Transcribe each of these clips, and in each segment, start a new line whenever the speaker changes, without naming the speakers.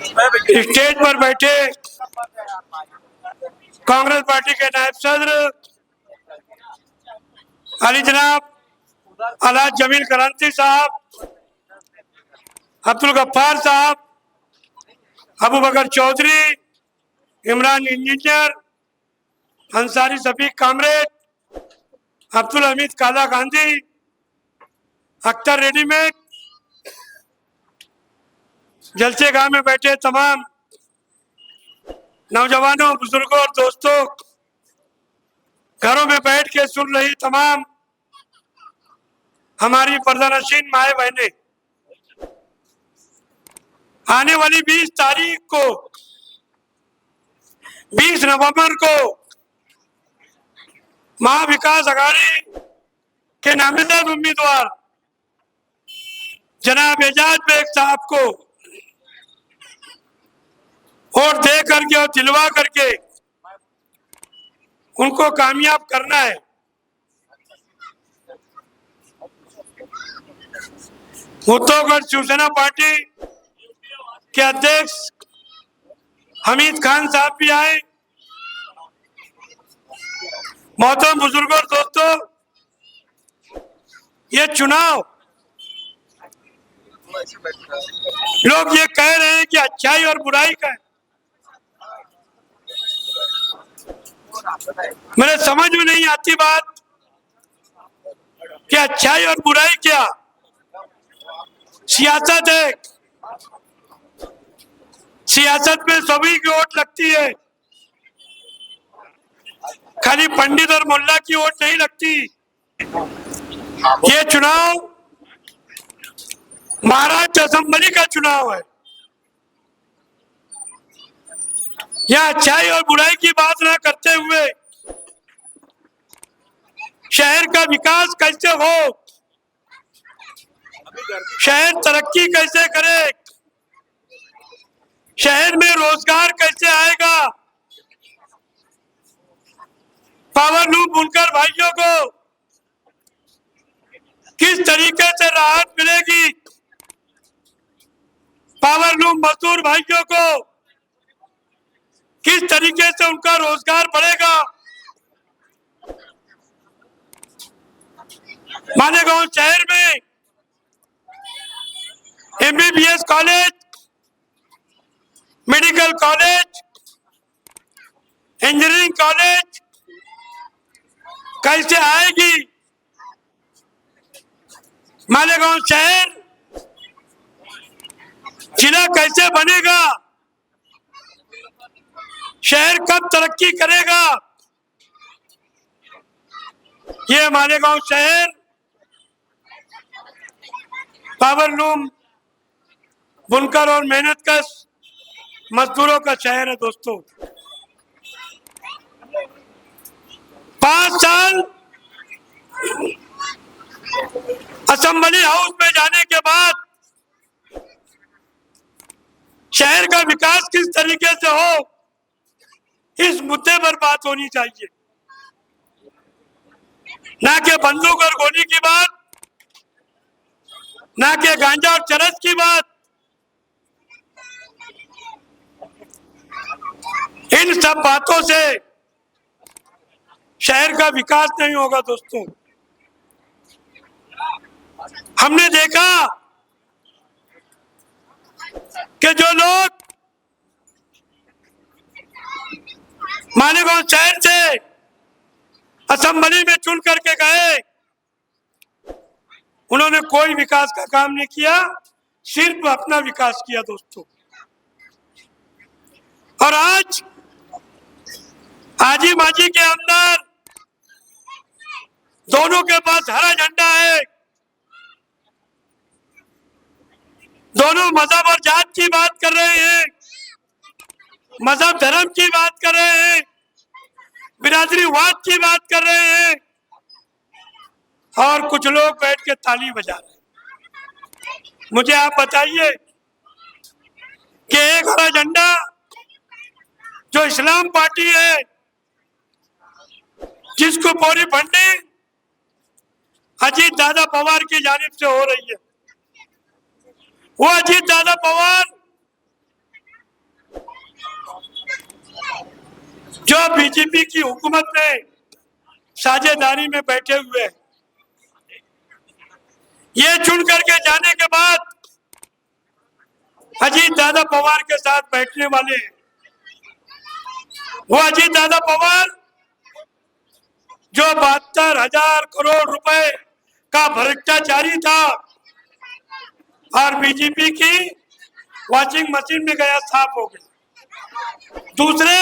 Stage पर बैठे Congress party के नायब सदर अली जनाब अलाज जमील करांती साहब, अब्दुल गफ्फार साहब, अबू बकर चौधरी, इमरान इंजीनियर, अंसारी सफीक कामरेड, अब्दुल हमीद काला गांधी, अख्तर रेडीमेड, जलसे गांव में बैठे तमाम नौजवानों, बुजुर्गों और दोस्तों, घरों में बैठ के सुन रही तमाम हमारी पर्दानशीन माए बहने, आने वाली 20 तारीख को 20 नवंबर को महाविकास अघाड़ी के नामजद उम्मीदवार जनाब एजाज बेग साहब को वोट दे करके और दिलवा करके उनको कामयाब करना है। उद्धवगढ़ शिवसेना पार्टी के अध्यक्ष हमीद खान साहब भी आए। मोहतरम बुजुर्गों और दोस्तों, ये चुनाव लोग ये कह रहे हैं कि अच्छाई और बुराई का है। मेरे समझ में नहीं आती बात कि अच्छाई और बुराई क्या। सियासत है, सियासत में सभी की वोट लगती है, खाली पंडित और मुल्ला की वोट नहीं लगती। ये चुनाव महाराष्ट्र असेंबली का चुनाव है। यह अच्छाई और बुराई की बात ना करते हुए शहर का विकास कैसे हो, शहर तरक्की कैसे करे, शहर में रोजगार कैसे आएगा, पावरलूम बुनकर भाइयों को किस तरीके से राहत मिलेगी, पावरलूम मजदूर भाइयों को किस तरीके से उनका रोजगार बढ़ेगा। मालेगांव शहर में MBBS college, medical college, engineering college कैसे आएगी। मालेगांव शहर जिला कैसे बनेगा, शहर कब तरक्की करेगा। ये मालेगांव शहर पावरलूम बुनकर और मेहनतकश मजदूरों का शहर है। दोस्तों, 5 साल असेंबली हाउस में जाने के बाद शहर का विकास किस तरीके से हो, इस मुद्दे पर बात होनी चाहिए, ना कि बंदूक और गोली की बात, ना कि गांजा और चरस की बात। इन सब बातों से शहर का विकास नहीं होगा। दोस्तों, हमने देखा कि जो लोग मालेगांव शहर से असेंबली में चुन करके गए, उन्होंने कोई विकास का काम नहीं किया, सिर्फ अपना विकास किया। दोस्तों, और आज आजी माजी के अंदर दोनों के पास हरा झंडा है, दोनों मजहब और जात की बात कर रहे हैं, मजहब धर्म की बात कर रहे हैं, बिरादरीवाद की बात कर रहे हैं, और कुछ लोग बैठ के ताली बजा रहे हैं। मुझे आप बताइए कि एक हरा झंडा जो इस्लाम पार्टी है, जिसको पूरी फंडिंग अजीत दादा पवार की जानिब से हो रही है, वो अजीत दादा पवार सब बीजेपी की हुकूमत में साझेदारी में बैठे हुए हैं। ये चुन करके जाने के बाद अजीत दादा पवार के साथ बैठने वाले हैं। वो अजीत दादा पवार जो 72,000 करोड़ रुपए का भ्रष्टाचारी था और बीजेपी की वॉशिंग मशीन में गया साफ हो गया। दूसरे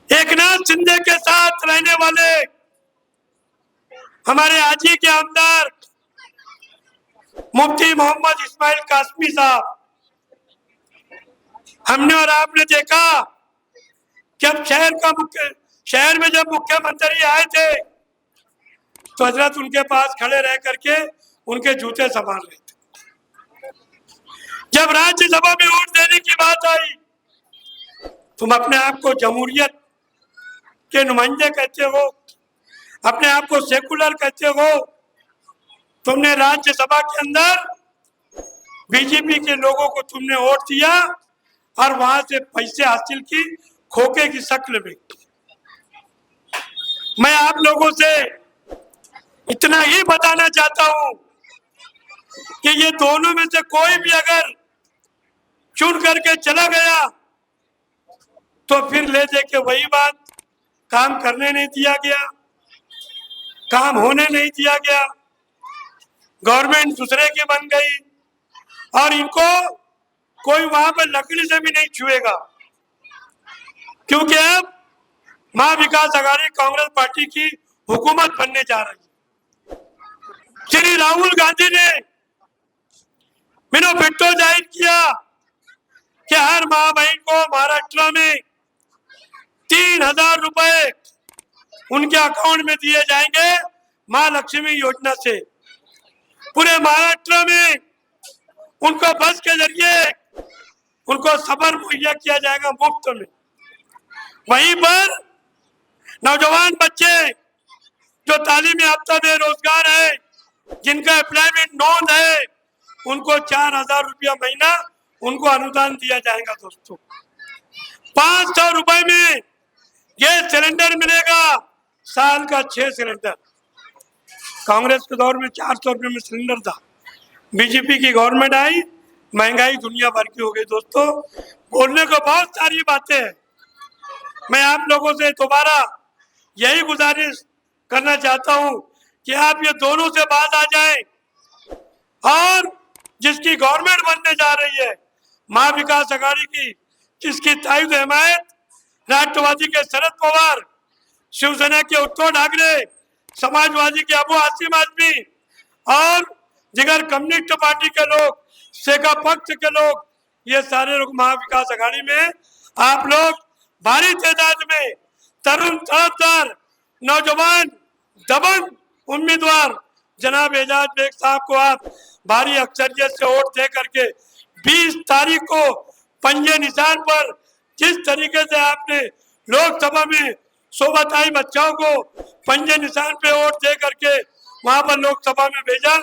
एकनाथ शिंदे के साथ रहने वाले हमारे आजी के आमदार मुफ्ती मोहम्मद इस्माइल कासमी साहब, हमने और आपने देखा जब शहर में जब मुख्यमंत्री आए थे तो हजरत उनके पास खड़े रह करके उनके जूते संभाल रहे थे। जब राज्यसभा में वोट देने की बात आई, तुम अपने आप को जमहूरियत के नुमाइंदे कहते हो, अपने आप को सेकुलर कहते हो, तुमने राज्यसभा के अंदर बीजेपी के लोगों को तुमने वोट दिया और वहां से पैसे हासिल की खोखे की शक्ल में। मैं आप लोगों से इतना ही बताना चाहता हूं कि ये दोनों में से कोई भी अगर चुन करके चला गया तो फिर ले दे के वही बात, काम करने नहीं दिया गया, काम होने नहीं दिया गया, गवर्नमेंट दूसरे की बन गई और इनको कोई वहां पर लकड़ी से भी नहीं छुएगा, क्योंकि अब महाविकास अघाड़ी कांग्रेस पार्टी की हुकूमत बनने जा रही है। श्री राहुल गांधी ने फिर जाहिर किया कि हर माँ बहन को महाराष्ट्र में 3,000 रुपए उनके अकाउंट में दिए जाएंगे माँ लक्ष्मी योजना से। पूरे महाराष्ट्र में उनको बस के जरिए उनको सफर मुहैया किया जाएगा मुफ्त में। वहीं पर नौजवान बच्चे जो तालीम याफ्ता बेरोजगार है, जिनका एम्प्लॉयमेंट नॉन है, उनको 4,000 रुपया महीना उनको अनुदान दिया जाएगा। दोस्तों, 500 रुपए में गैस सिलेंडर मिलेगा, साल का 6 सिलेंडर। कांग्रेस के दौर में 400 रुपये में सिलेंडर था, बीजेपी की गवर्नमेंट आई, महंगाई दुनिया भर की हो गई। दोस्तों, बोलने को बहुत सारी बातें हैं। मैं आप लोगों से दोबारा यही गुजारिश करना चाहता हूं कि आप ये दोनों से बात आ जाए और जिसकी गवर्नमेंट बनने जा रही है महाविकास अघाड़ी की, जिसकी तायद हिमायत राष्ट्रवादी के शरद पवार, शिवसेना के उद्धव ठाकरे, समाजवादी के अबू आसिम आजमी और जिगर कम्युनिस्ट पार्टी के लोग, सेका पक्ष के लोग, ये सारे लोग महाविकास अघाड़ी में आप लोग भारी तादाद में तरुण तड़पदार नौजवान दबंग उम्मीदवार जनाब एजाज बेग साहब को आप भारी अक्सरियत से वोट दे करके 20 तारीख को पंजे निशान पर जिस तरीके से आपने लोकसभा में शोभाताई बच्चों को पंजे निशान पे वोट दे करके वहां पर लोकसभा में भेजा,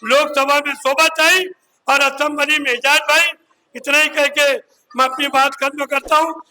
लोकसभा में शोभाताई और असेंबली में एजाज भाई, इतना ही कह के मैं अपनी बात खत्म करता हूँ।